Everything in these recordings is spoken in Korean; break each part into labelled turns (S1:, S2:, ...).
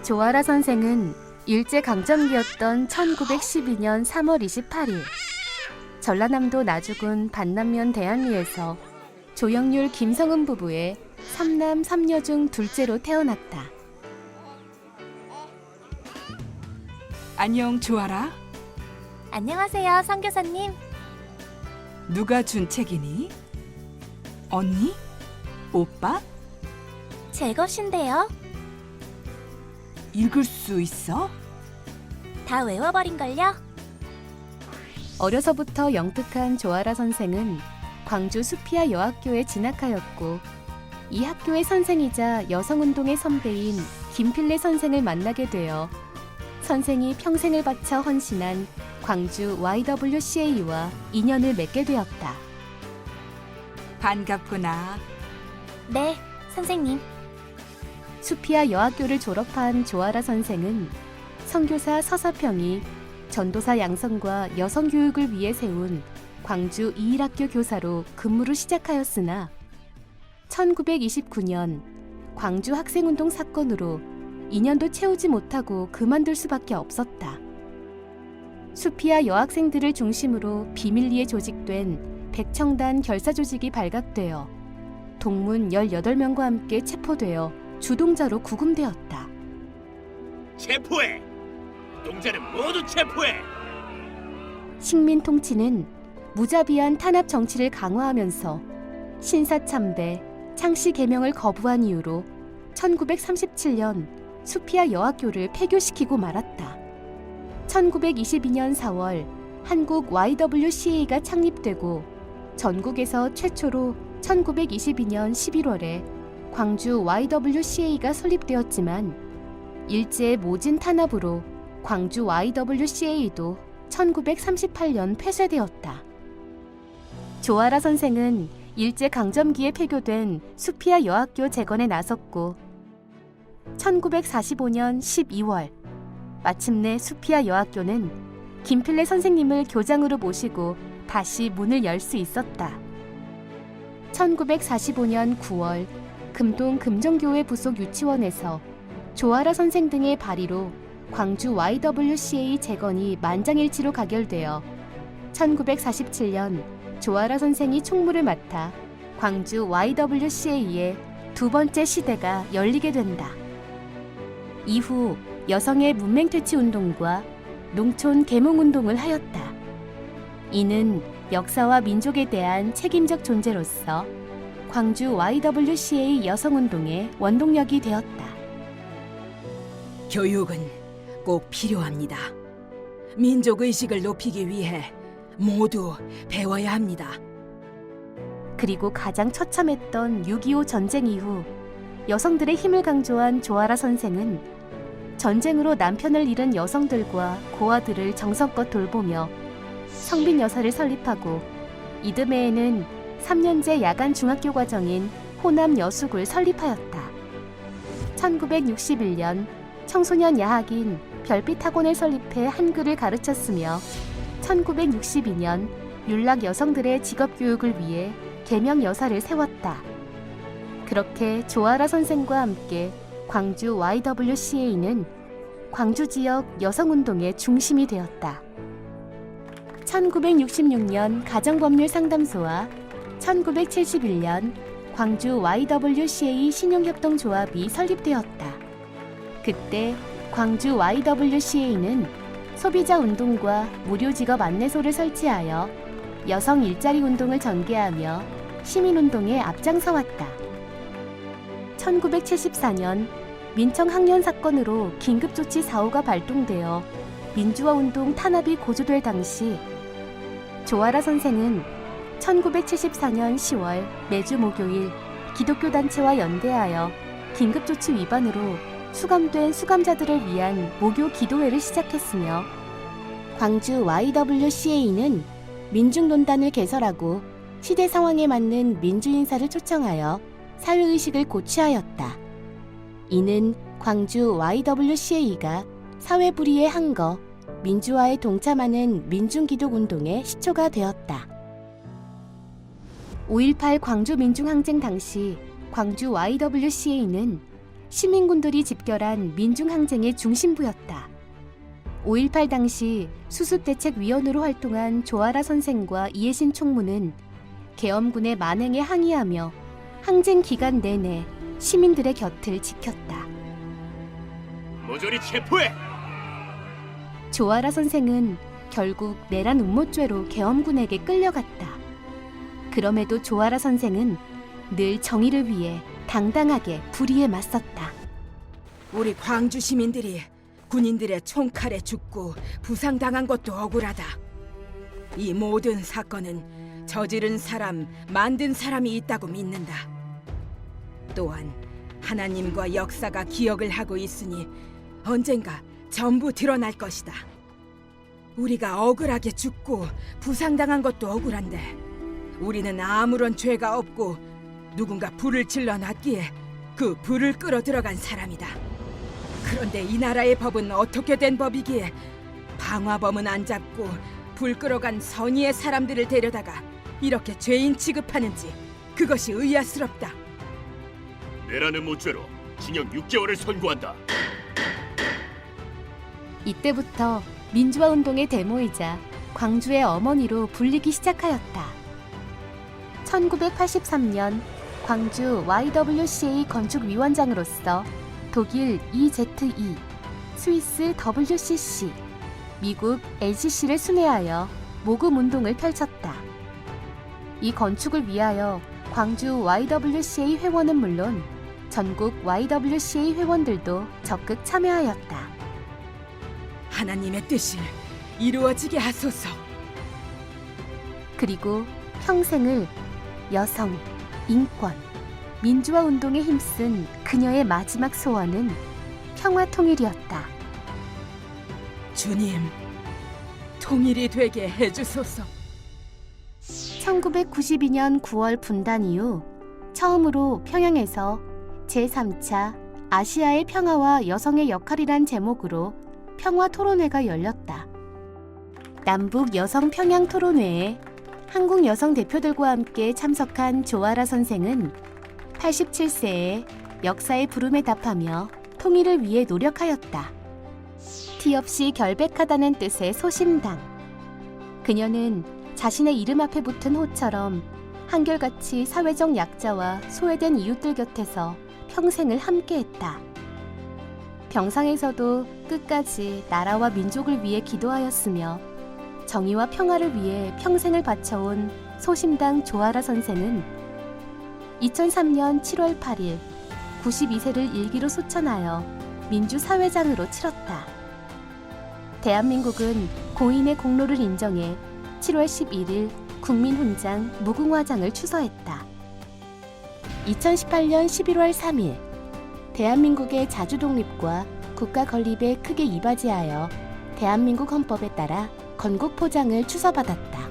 S1: 조아라 선생은 일제강점기였던 1912년 3월 28일 전라남도 나주군 반남면 대안리에서 조영률 김성은 부부의 3남 3녀 중 둘째로 태어났다.
S2: 안녕, 조아라.
S3: 안녕하세요, 선교사님.
S2: 누가 준 책이니? 언니? 오빠?
S3: 제 것인데요.
S2: 읽을 수 있어?
S3: 다 외워버린걸요?
S1: 어려서부터 영특한 조아라 선생은 광주 수피아 여학교에 진학하였고 이 학교의 선생이자 여성운동의 선배인 김필래 선생을 만나게 되어 선생이 평생을 바쳐 헌신한 광주 YWCA와 인연을 맺게 되었다.
S2: 반갑구나.
S3: 네, 선생님.
S1: 수피아 여학교를 졸업한 조아라 선생은 선교사 서사평이 전도사 양성과 여성 교육을 위해 세운 광주 이일학교 교사로 근무를 시작하였으나 1929년 광주 학생운동 사건으로 2년도 채우지 못하고 그만둘 수밖에 없었다. 수피아 여학생들을 중심으로 비밀리에 조직된 백청단 결사 조직이 발각되어 동문 18명과 함께 체포되어 주동자로 구금되었다.
S4: 체포해! 동자는 모두 체포해!
S1: 식민 통치는 무자비한 탄압 정치를 강화하면서 신사참배, 창씨 개명을 거부한 이유로 1937년 수피아 여학교를 폐교시키고 말았다. 1922년 4월 한국 YWCA가 창립되고 전국에서 최초로 1922년 11월에 광주 YWCA가 설립되었지만 일제의 모진 탄압으로 광주 YWCA도 1938년 폐쇄되었다. 조아라 선생은 일제강점기에 폐교된 수피아 여학교 재건에 나섰고 1945년 12월 마침내 수피아 여학교는 김필래 선생님을 교장으로 모시고 다시 문을 열 수 있었다. 1945년 9월 금동 금정교회 부속 유치원에서 조아라 선생 등의 발의로 광주 YWCA 재건이 만장일치로 가결되어 1947년 조아라 선생이 총무를 맡아 광주 YWCA의 두 번째 시대가 열리게 된다. 이후 여성의 문맹퇴치 운동과 농촌 계몽 운동을 하였다. 이는 역사와 민족에 대한 책임적 존재로서 광주 YWCA 여성운동의 원동력이 되었다.
S5: 교육은 꼭 필요합니다. 민족의식을 높이기 위해 모두 배워야 합니다.
S1: 그리고 가장 처참했던 6.25 전쟁 이후 여성들의 힘을 강조한 조아라 선생은 전쟁으로 남편을 잃은 여성들과 고아들을 정성껏 돌보며 성빈 여사를 설립하고 이듬해에는 3년제 야간 중학교 과정인 호남 여숙을 설립하였다. 1961년 청소년 야학인 별빛 학원을 설립해 한글을 가르쳤으며 1962년 율락 여성들의 직업교육을 위해 계명 여사를 세웠다. 그렇게 조아라 선생과 함께 광주 YWCA는 광주 지역 여성운동의 중심이 되었다. 1966년 가정법률 상담소와 1971년 광주 YWCA 신용협동조합이 설립되었다. 그때 광주 YWCA는 소비자 운동과 무료 직업 안내소를 설치하여 여성 일자리 운동을 전개하며 시민운동에 앞장서왔다. 1974년 민청 학년 사건으로 긴급조치 4호가 발동되어 민주화운동 탄압이 고조될 당시 조아라 선생은 1974년 10월 매주 목요일 기독교 단체와 연대하여 긴급조치 위반으로 수감된 수감자들을 위한 목요 기도회를 시작했으며 광주 YWCA는 민중논단을 개설하고 시대 상황에 맞는 민주인사를 초청하여 사회의식을 고취하였다. 이는 광주 YWCA가 사회불의의 항거, 민주화에 동참하는 민중기독운동의 시초가 되었다. 5.18 광주 민중항쟁 당시 광주 YWCA는 시민군들이 집결한 민중항쟁의 중심부였다. 5.18 당시 수습대책위원으로 활동한 조아라 선생과 이해신 총무는 계엄군의 만행에 항의하며 항쟁 기간 내내 시민들의 곁을 지켰다.
S4: 모조리 체포해!
S1: 조아라 선생은 결국 내란 음모죄로 계엄군에게 끌려갔다. 그럼에도 조아라 선생은 늘 정의를 위해 당당하게 불의에 맞섰다.
S5: 우리 광주 시민들이 군인들의 총칼에 죽고 부상당한 것도 억울하다. 이 모든 사건은 저지른 사람, 만든 사람이 있다고 믿는다. 또한 하나님과 역사가 기억을 하고 있으니 언젠가 전부 드러날 것이다. 우리가 억울하게 죽고 부상당한 것도 억울한데 우리는 아무런 죄가 없고 누군가 불을 질러놨기에 그 불을 끌어 들어간 사람이다. 그런데 이 나라의 법은 어떻게 된 법이기에 방화범은 안 잡고 불 끌어간 선의의 사람들을 데려다가 이렇게 죄인 취급하는지 그것이 의아스럽다.
S4: 내란 음모죄로 징역 6개월을 선고한다.
S1: 이때부터 민주화운동의 데모이자 광주의 어머니로 불리기 시작하였다. 1983년 광주 YWCA 건축위원장으로서 독일 EZE, 스위스 WCC, 미국 LCC를 순회하여 모금운동을 펼쳤다. 이 건축을 위하여 광주 YWCA 회원은 물론 전국 YWCA 회원들도 적극 참여하였다.
S5: 하나님의 뜻이 이루어지게 하소서.
S1: 그리고 평생을 여성, 인권, 민주화 운동에 힘쓴 그녀의 마지막 소원은 평화 통일이었다.
S5: 주님, 통일이 되게 해주소서.
S1: 1992년 9월 분단 이후 처음으로 평양에서 제3차 아시아의 평화와 여성의 역할이란 제목으로 평화 토론회가 열렸다. 남북 여성 평양 토론회에 한국 여성 대표들과 함께 참석한 조아라 선생은 87세에 역사의 부름에 답하며 통일을 위해 노력하였다. 티 없이 결백하다는 뜻의 소심당. 그녀는 자신의 이름 앞에 붙은 호처럼 한결같이 사회적 약자와 소외된 이웃들 곁에서 평생을 함께했다. 병상에서도 끝까지 나라와 민족을 위해 기도하였으며 정의와 평화를 위해 평생을 바쳐온 소심당 조아라 선생은 2003년 7월 8일 92세를 일기로 소천하여 민주사회장으로 치렀다. 대한민국은 고인의 공로를 인정해 7월 11일 국민훈장 무궁화장을 추서했다. 2018년 11월 3일 대한민국의 자주 독립과 국가 건립에 크게 이바지하여 대한민국 헌법에 따라 건국포장을 추서받았다.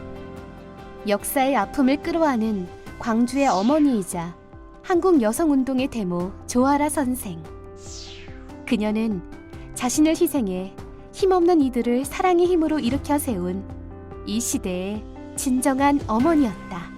S1: 역사의 아픔을 끌어안은 광주의 어머니이자 한국 여성운동의 데모 조아라 선생. 그녀는 자신을 희생해 힘없는 이들을 사랑의 힘으로 일으켜 세운 이 시대의 진정한 어머니였다.